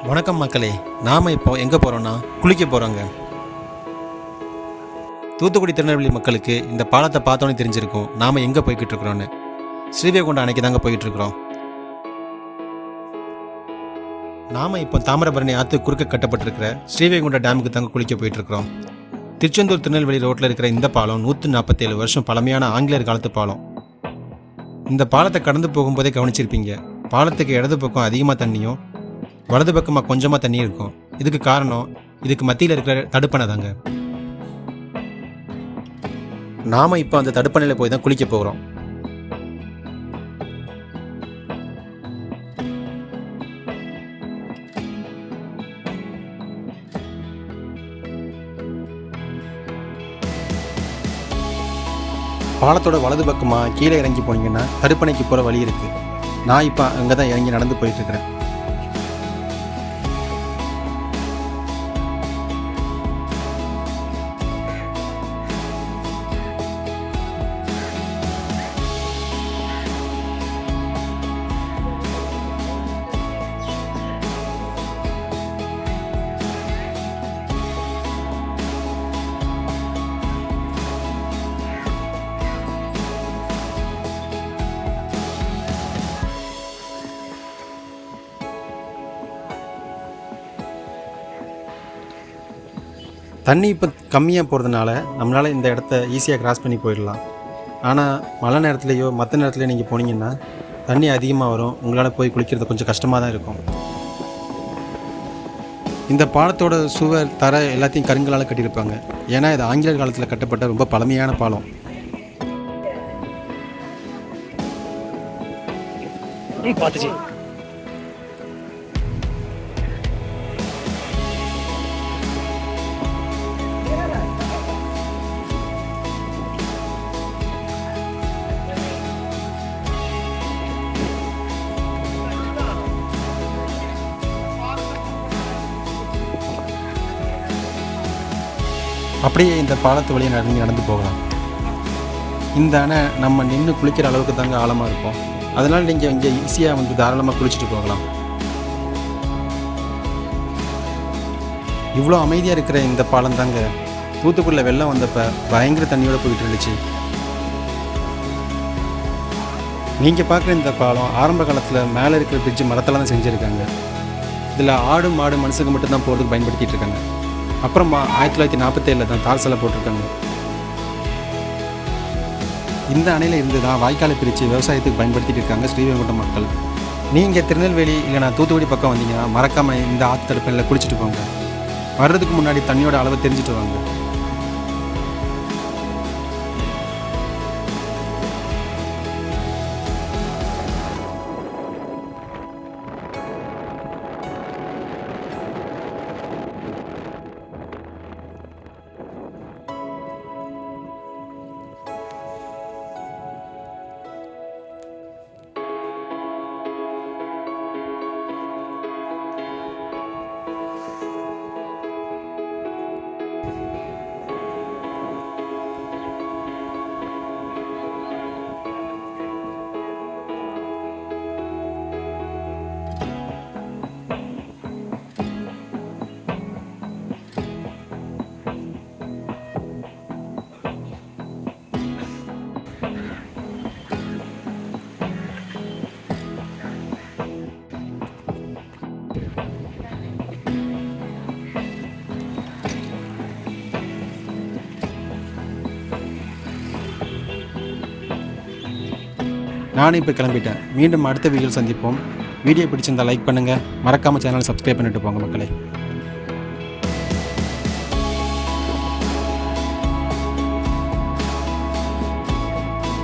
வணக்கம் மக்களே. நாம் இப்போ எங்கே போகிறோன்னா குளிக்க போகிறோங்க. தூத்துக்குடி திருநெல்வேலி மக்களுக்கு இந்த பாலத்தை பார்த்தோன்னே தெரிஞ்சிருக்கும் நாம் எங்கே போய்கிட்டு இருக்கிறோன்னு. ஸ்ரீவைகுண்டம் அணைக்கு தாங்க போய்கிட்டு இருக்கிறோம். நாம் இப்போ தாமிரபரணி ஆற்று குறுக்க கட்டப்பட்டிருக்கிற ஸ்ரீவைகுண்ட டேமுக்கு தாங்க குளிக்க போயிட்டுருக்கிறோம். திருச்செந்தூர் திருநெல்வேலி ரோட்டில் இருக்கிற இந்த பாலம் 147 வருஷம் பழமையான ஆங்கிலேயர் காலத்து பாலம். இந்த பாலத்தை கடந்து போகும்போதே கவனிச்சிருப்பீங்க, பாலத்துக்கு இடது பக்கம் அதிகமாக தண்ணியும் வலது பக்கமாக கொஞ்சமாக தண்ணி இருக்கும். இதுக்கு காரணம் இதுக்கு மத்தியில் இருக்கிற தடுப்பணை தாங்க. நாம் இப்போ அந்த தடுப்பணையில் போய் தான் குளிக்க போகிறோம். பாலத்தோட வலது பக்கமாக கீழே இறங்கி போனீங்கன்னா தடுப்பணைக்கு போகிற வழி இருக்குது. நான் இப்போ அங்கே தான் இறங்கி நடந்து போயிட்டுருக்கிறேன். தண்ணி இப்போ கம்மியாக போகிறதுனால நம்மளால் இந்த இடத்த ஈஸியாக கிராஸ் பண்ணி போயிடலாம். ஆனால் மழை நேரத்துலையோ மற்ற நேரத்துலையோ நீங்கள் போனீங்கன்னா தண்ணி அதிகமாக வரும். உங்களால் போய் குளிக்கிறது கொஞ்சம் கஷ்டமாக தான் இருக்கும். இந்த பாலத்தோட சுவர் தர எல்லாத்தையும் கருங்கலால் கட்டியிருப்பாங்க. ஏன்னா இது ஆங்கிலேயர் காலத்தில் கட்டப்பட்ட ரொம்ப பழமையான பாலம். பார்த்துச்சு அப்படியே இந்த பாலத்து வழியை நடந்து போகலாம். இந்த அணை நம்ம நின்று குளிக்கிற அளவுக்கு தாங்க ஆழமாக இருக்கும். அதனால் நீங்கள் இங்கே ஈஸியாக தாராளமாக குளிச்சுட்டு போகலாம். இவ்வளோ அமைதியாக இருக்கிற இந்த பாலம் தாங்க தூத்துக்குடியில் வெள்ளம் வந்தப்போ பயங்கர தண்ணியோடு போயிட்டு இருந்துச்சு. நீங்கள் பார்க்குற இந்த பாலம் ஆரம்ப காலத்தில் மேலே இருக்கிற பிரிட்ஜு மரத்தில் தான் செஞ்சுருக்காங்க. இதில் ஆடு மாடு மனுஷங்க மட்டும்தான் போகிறதுக்கு பயன்படுத்திகிட்டு இருக்காங்க. அப்புறமா 1947 தான் தார் சாலை போட்டிருக்காங்க. இந்த அணையில் இருந்து தான் வாய்க்காலை பிரித்து விவசாயத்துக்கு பயன்படுத்திட்டு இருக்காங்க ஸ்ரீவைகுண்டம் மக்கள். நீங்கள் திருநெல்வேலி இல்லைனா தூத்துக்குடி பக்கம் வந்தீங்கன்னா மறக்காமல் இந்த ஆற்று தடுப்பணையில் குளிச்சுட்டு போங்க. வர்றதுக்கு முன்னாடி தண்ணியோட அளவு தெரிஞ்சுட்டு வாங்க. நானும் இப்போ கிளம்பிட்டேன். மீண்டும் அடுத்த வீடியோவில் சந்திப்போம். வீடியோ பிடிச்சிருந்தால் லைக் பண்ணுங்கள். மறக்காமல் சேனலை சப்ஸ்கிரைப் பண்ணிட்டு போங்க மக்களே.